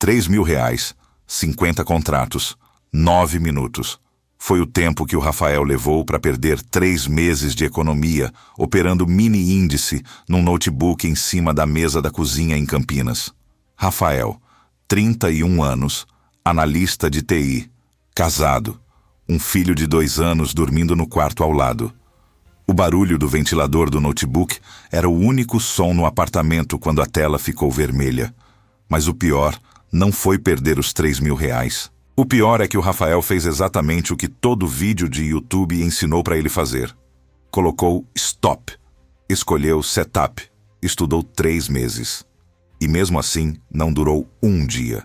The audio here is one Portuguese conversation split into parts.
R$ 3.000, 50 contratos, 9 minutos. Foi o tempo que o Rafael levou para perder 3 meses de economia, operando mini índice num notebook em cima da mesa da cozinha em Campinas. Rafael, 31 anos, analista de TI, casado, um filho de 2 anos dormindo no quarto ao lado. O barulho do ventilador do notebook era o único som no apartamento quando a tela ficou vermelha. Mas o pior não foi perder os R$ 3.000. O pior é que o Rafael fez exatamente o que todo vídeo de YouTube ensinou para ele fazer. Colocou stop, escolheu setup, estudou 3 meses. E mesmo assim, não durou um dia.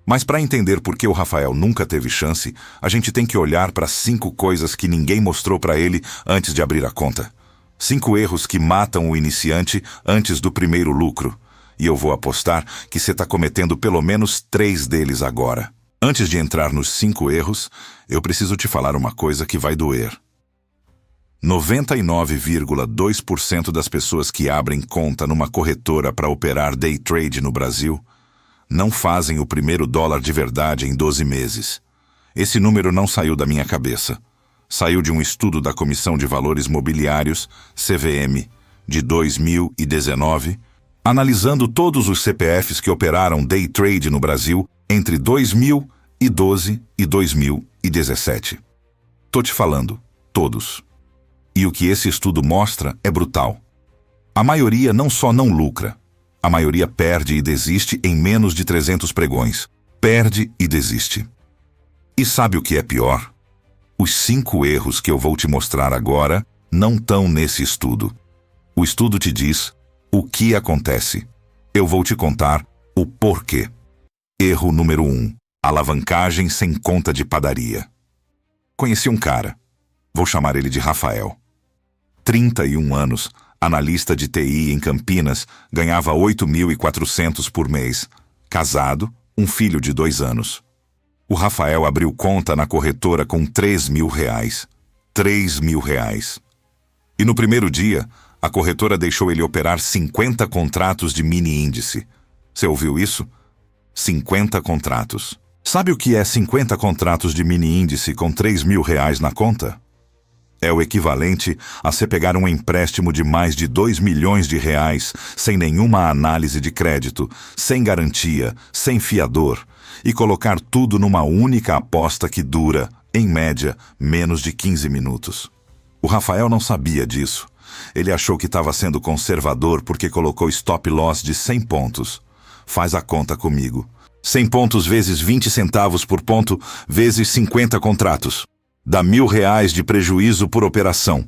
Mas para entender por que o Rafael nunca teve chance, a gente tem que olhar para 5 coisas que ninguém mostrou para ele antes de abrir a conta. 5 erros que matam o iniciante antes do primeiro lucro. E eu vou apostar que você está cometendo pelo menos 3 deles agora. Antes de entrar nos 5 erros, eu preciso te falar uma coisa que vai doer. 99,2% das pessoas que abrem conta numa corretora para operar day trade no Brasil não fazem o primeiro dólar de verdade em 12 meses. Esse número não saiu da minha cabeça. Saiu de um estudo da Comissão de Valores Mobiliários, CVM, de 2019, analisando todos os CPFs que operaram day trade no Brasil entre 2012 e 2017. Tô te falando, todos. E o que esse estudo mostra é brutal. A maioria não só não lucra, a maioria perde e desiste em menos de 300 pregões. Perde e desiste. E sabe o que é pior? Os 5 erros que eu vou te mostrar agora não estão nesse estudo. O estudo te diz o que acontece. Eu vou te contar o porquê. Erro número 1. Alavancagem sem conta de padaria. Conheci um cara. Vou chamar ele de Rafael. 31 anos, analista de TI em Campinas, ganhava 8.400 por mês. Casado, um filho de 2 anos. O Rafael abriu conta na corretora com R$ 3.000. R$ 3.000. E no primeiro dia, a corretora deixou ele operar 50 contratos de mini índice. Você ouviu isso? 50 contratos. Sabe o que é 50 contratos de mini índice com R$ 3.000 na conta? É o equivalente a você pegar um empréstimo de mais de 2 milhões de reais, sem nenhuma análise de crédito, sem garantia, sem fiador, e colocar tudo numa única aposta que dura, em média, menos de 15 minutos. O Rafael não sabia disso. Ele achou que estava sendo conservador porque colocou stop loss de 100 pontos. Faz a conta comigo. 100 pontos vezes 20 centavos por ponto vezes 50 contratos. Dá R$ 1.000 de prejuízo por operação.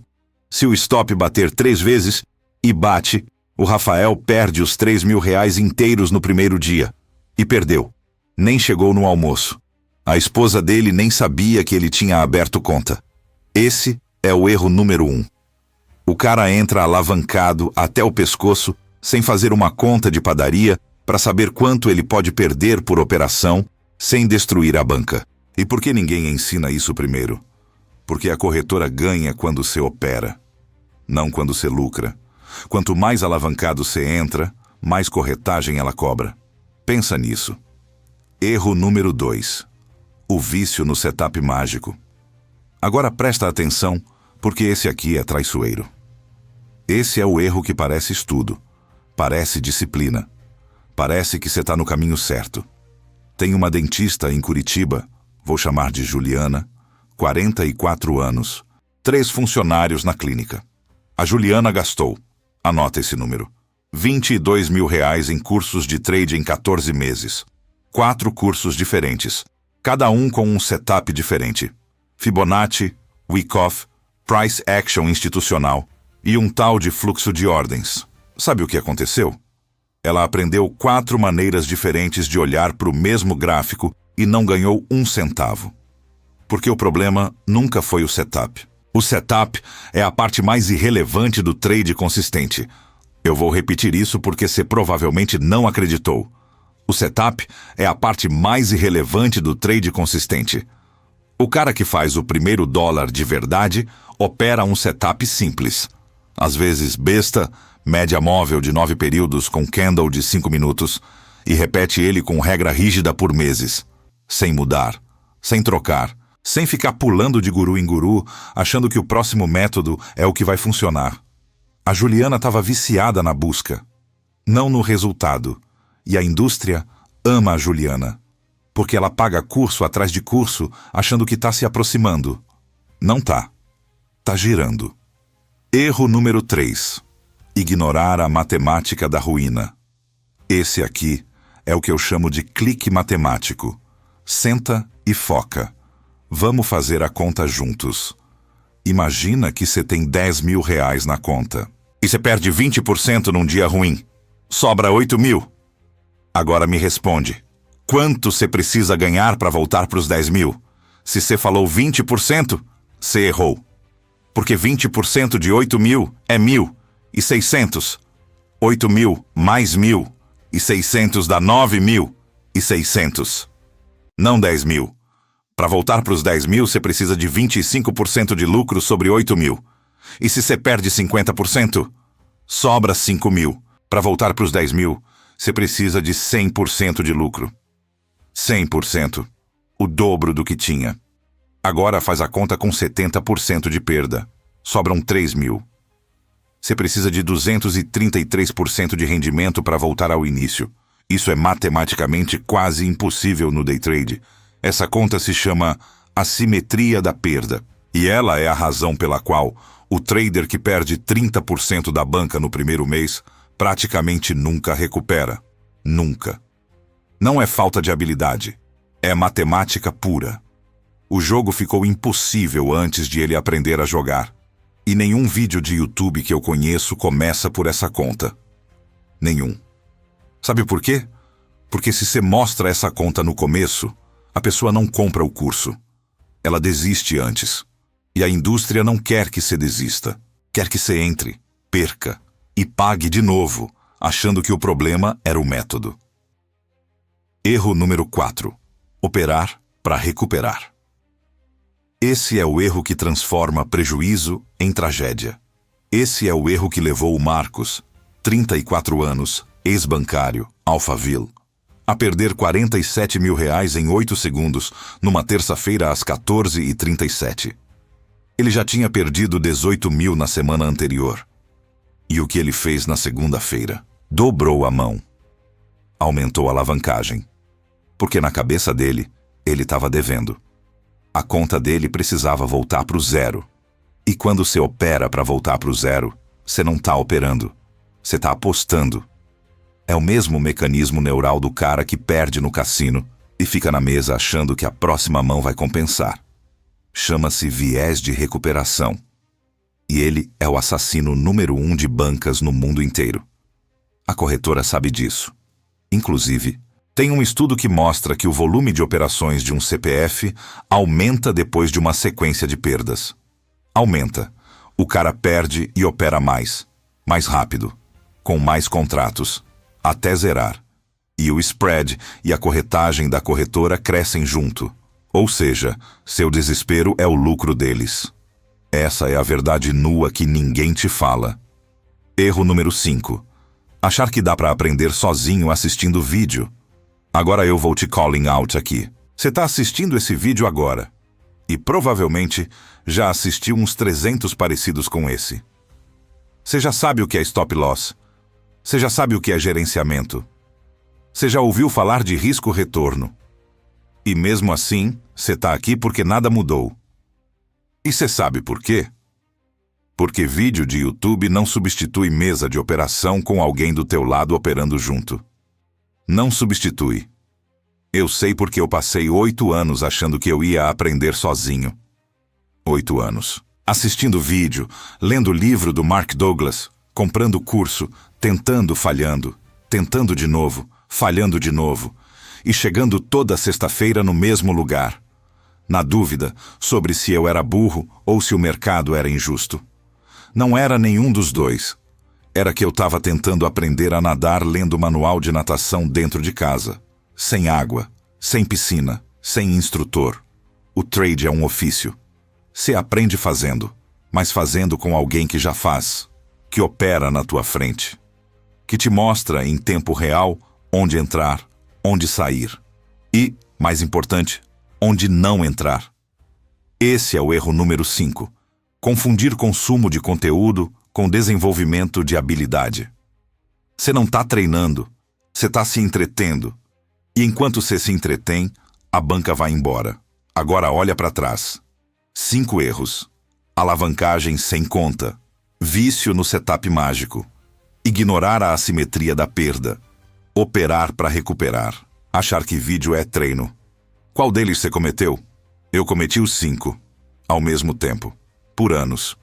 Se o stop bater 3 vezes, e bate, o Rafael perde os R$ 3.000 inteiros no primeiro dia. E perdeu. Nem chegou no almoço. A esposa dele nem sabia que ele tinha aberto conta. Esse é o erro número 1. O cara entra alavancado até o pescoço, sem fazer uma conta de padaria, para saber quanto ele pode perder por operação, sem destruir a banca. E por que ninguém ensina isso primeiro? Porque a corretora ganha quando você opera, não quando você lucra. Quanto mais alavancado você entra, mais corretagem ela cobra. Pensa nisso. Erro número 2. O vício no setup mágico. Agora presta atenção, porque esse aqui é traiçoeiro. Esse é o erro que parece estudo, parece disciplina, parece que você está no caminho certo. Tem uma dentista em Curitiba, vou chamar de Juliana, 44 anos, 3 funcionários na clínica. A Juliana gastou, anota esse número, R$ 22.000 em cursos de trade em 14 meses. 4 cursos diferentes, cada um com um setup diferente. Fibonacci, Wyckoff, Price Action institucional e um tal de fluxo de ordens. Sabe o que aconteceu? Ela aprendeu 4 maneiras diferentes de olhar para o mesmo gráfico e não ganhou 1 centavo. Porque o problema nunca foi o setup. O setup é a parte mais irrelevante do trade consistente. Eu vou repetir isso porque você provavelmente não acreditou. O setup é a parte mais irrelevante do trade consistente. O cara que faz o primeiro dólar de verdade opera um setup simples. Às vezes besta, média móvel de 9 períodos com candle de 5 minutos, e repete ele com regra rígida por meses, sem mudar, sem trocar, sem ficar pulando de guru em guru, achando que o próximo método é o que vai funcionar. A Juliana estava viciada na busca, não no resultado, e a indústria ama a Juliana, porque ela paga curso atrás de curso achando que está se aproximando. Não tá. Tá girando. Erro número 3. Ignorar a matemática da ruína. Esse aqui é o que eu chamo de clique matemático. Senta e foca. Vamos fazer a conta juntos. Imagina que você tem 10 mil reais na conta. E você perde 20% num dia ruim. Sobra 8 mil. Agora me responde. Quanto você precisa ganhar para voltar para os 10 mil? Se você falou 20%, você errou. Porque 20% de 8 mil é 1.600. 8 mil mais 1.600 dá 9.600. Não 10 mil. Para voltar para os 10 mil, você precisa de 25% de lucro sobre 8 mil. E se você perde 50%, sobra 5 mil. Para voltar para os 10 mil, você precisa de 100% de lucro. 100%. O dobro do que tinha. Agora faz a conta com 70% de perda. Sobram 3 mil. Você precisa de 233% de rendimento para voltar ao início. Isso é matematicamente quase impossível no day trade. Essa conta se chama assimetria da perda. E ela é a razão pela qual o trader que perde 30% da banca no primeiro mês praticamente nunca recupera. Nunca. Não é falta de habilidade. É matemática pura. O jogo ficou impossível antes de ele aprender a jogar. E nenhum vídeo de YouTube que eu conheço começa por essa conta. Nenhum. Sabe por quê? Porque se você mostra essa conta no começo, a pessoa não compra o curso. Ela desiste antes. E a indústria não quer que você desista. Quer que você entre, perca e pague de novo, achando que o problema era o método. Erro número 4. Operar para recuperar. Esse é o erro que transforma prejuízo em tragédia. Esse é o erro que levou o Marcos, 34 anos, ex-bancário, Alphaville, a perder 47 mil reais em 8 segundos, numa terça-feira às 14h37. Ele já tinha perdido 18 mil na semana anterior. E o que ele fez na segunda-feira? Dobrou a mão. Aumentou a alavancagem. Porque na cabeça dele, ele estava devendo. A conta dele precisava voltar para o zero. E quando você opera para voltar para o zero, você não está operando. Você está apostando. É o mesmo mecanismo neural do cara que perde no cassino e fica na mesa achando que a próxima mão vai compensar. Chama-se viés de recuperação. E ele é o assassino número 1 de bancas no mundo inteiro. A corretora sabe disso. Inclusive, tem um estudo que mostra que o volume de operações de um CPF aumenta depois de uma sequência de perdas. Aumenta. O cara perde e opera mais rápido, com mais contratos, até zerar. E o spread e a corretagem da corretora crescem junto. Ou seja, seu desespero é o lucro deles. Essa é a verdade nua que ninguém te fala. Erro número 5. Achar que dá para aprender sozinho assistindo vídeo. Agora eu vou te calling out aqui. Você está assistindo esse vídeo agora. E provavelmente já assistiu uns 300 parecidos com esse. Você já sabe o que é stop loss. Você já sabe o que é gerenciamento. Você já ouviu falar de risco-retorno. E mesmo assim, você está aqui porque nada mudou. E você sabe por quê? Porque vídeo de YouTube não substitui mesa de operação com alguém do teu lado operando junto. Não substitui. Eu sei porque eu passei 8 anos achando que eu ia aprender sozinho. 8 anos. Assistindo vídeo, lendo livro do Mark Douglas, comprando curso, tentando, falhando, tentando de novo, falhando de novo, e chegando toda sexta-feira no mesmo lugar. Na dúvida sobre se eu era burro ou se o mercado era injusto. Não era nenhum dos dois. Era que eu estava tentando aprender a nadar lendo manual de natação dentro de casa. Sem água, sem piscina, sem instrutor. O trade é um ofício. Você aprende fazendo, mas fazendo com alguém que já faz, que opera na tua frente, que te mostra em tempo real onde entrar, onde sair. E, mais importante, onde não entrar. Esse é o erro número 5. Confundir consumo de conteúdo com desenvolvimento de habilidade. Você não está treinando, você está se entretendo. E enquanto você se entretém, a banca vai embora. Agora olha para trás. 5 erros. Alavancagem sem conta. Vício no setup mágico. Ignorar a assimetria da perda. Operar para recuperar. Achar que vídeo é treino. Qual deles você cometeu? Eu cometi os 5. Ao mesmo tempo. Por anos.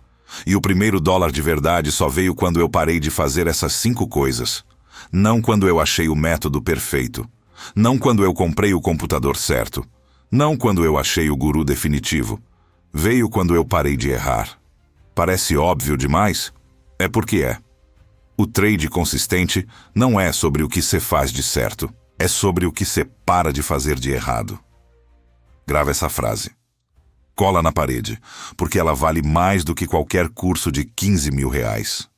E o primeiro dólar de verdade só veio quando eu parei de fazer essas 5 coisas. Não quando eu achei o método perfeito. Não quando eu comprei o computador certo. Não quando eu achei o guru definitivo. Veio quando eu parei de errar. Parece óbvio demais? É porque é. O trade consistente não é sobre o que você faz de certo. É sobre o que você para de fazer de errado. Grava essa frase. Cola na parede, porque ela vale mais do que qualquer curso de 15 mil reais.